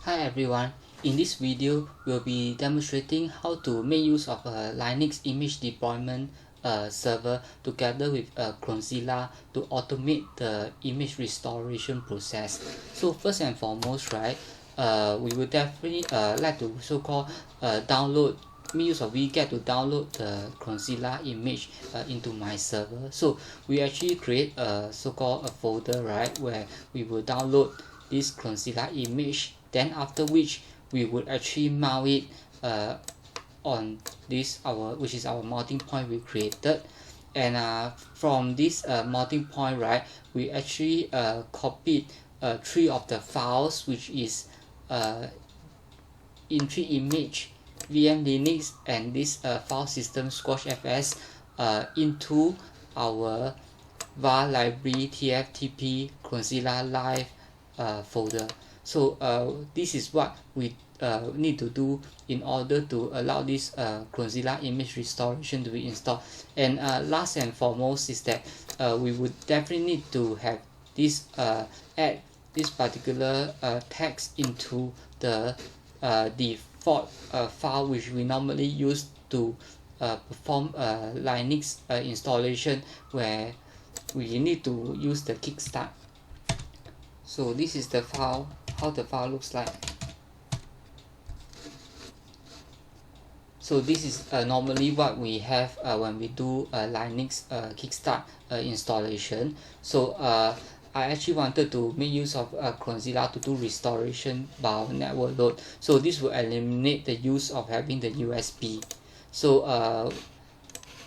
Hi everyone, in this video we'll be demonstrating how to make use of a Linux image deployment server together with Clonezilla to automate the image restoration process. So first and foremost, right, we will definitely like to so-called make use of wget to download the Clonezilla image into my server. So we actually create a so-called a folder, right, where we will download this Clonezilla image, then after which we would actually mount it on this which is our mounting point we created, and from this mounting point, right, we actually copied 3 of the files, which is entry image, VM Linux, and this file system squash.fs into our var library tftp Clonezilla live folder. So this is what we need to do in order to allow this Clonezilla image restoration to be installed. And last and foremost is that we would definitely need to have this add this particular text into the default file which we normally use to perform a Linux installation, where we need to use the kickstart. So this is the file, how the file looks like. So this is normally what we have when we do a Linux kickstart installation. So I actually wanted to make use of Clonezilla to do restoration by network load. So this will eliminate the use of having the USB. So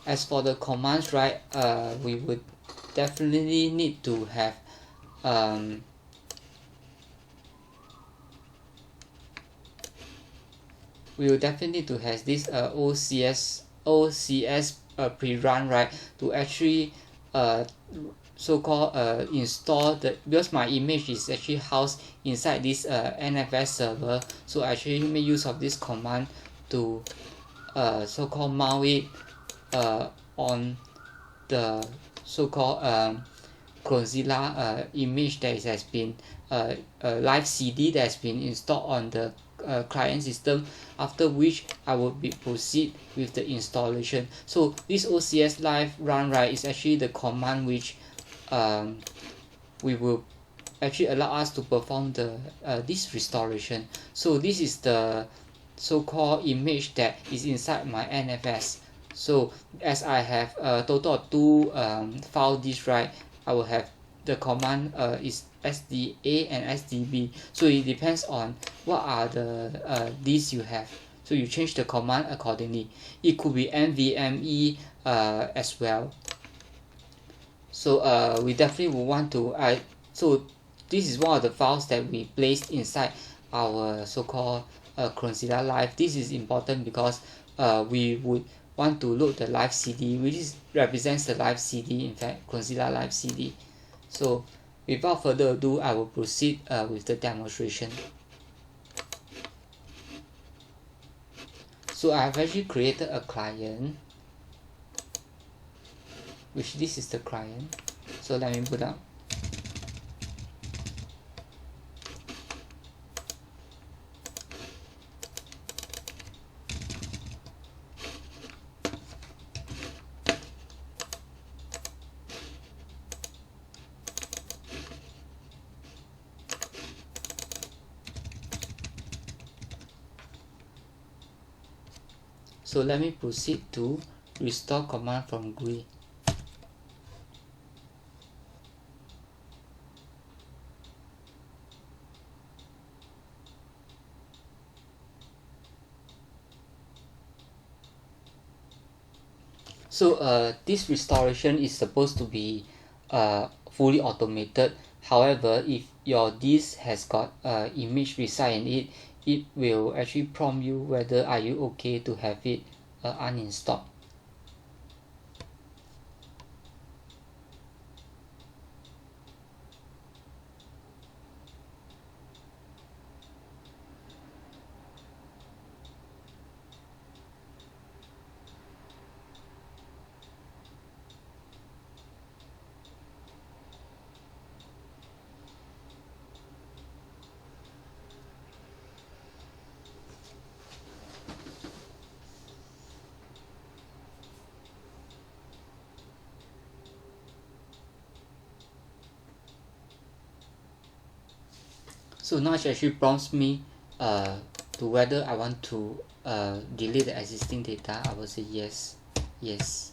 as for the commands, right, we would definitely need to have we will definitely need to have this ocs pre-run, right, to actually so-called install the, because my image is actually housed inside this NFS server. So I actually make use of this command to so-called mount it on the so-called Clonezilla image that has been live CD that has been installed on the client system, after which I will proceed with the installation. So this ocs live run, right, is actually the command which we will actually allow us to perform the this restoration. So this is the so-called image that is inside my NFS. So as I have a total of 2 file disks, right, I will have the command is sda and sdb. So it depends on what are the disks you have, so you change the command accordingly. It could be nvme as well. So we definitely will want to so this is one of the files that we placed inside our so-called Clonezilla live. This is important because we would want to load the live CD, which represents the live CD, in fact, Clonezilla live CD. So without further ado, I will proceed with the demonstration. So I have actually created a client, which this is the client. So let me put up. So let me proceed to restore command from GUI. So this restoration is supposed to be fully automated. However, if your disk has got image reside in it, it will actually prompt you whether are you okay to have it uninstalled. So now it actually prompts me to whether I want to delete the existing data. I will say yes, yes.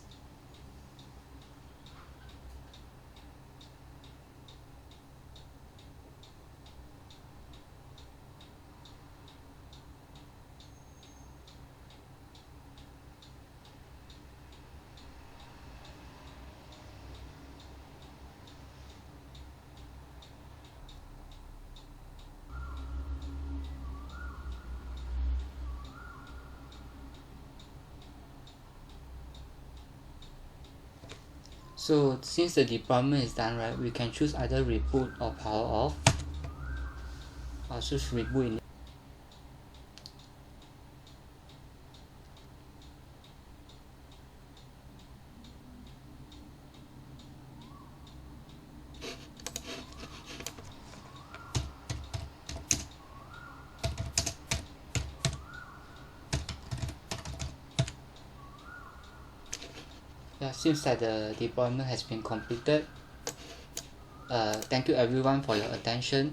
So since the deployment is done, right, we can choose either reboot or power off. I'll choose reboot. Yeah, seems that the deployment has been completed. Thank you everyone for your attention.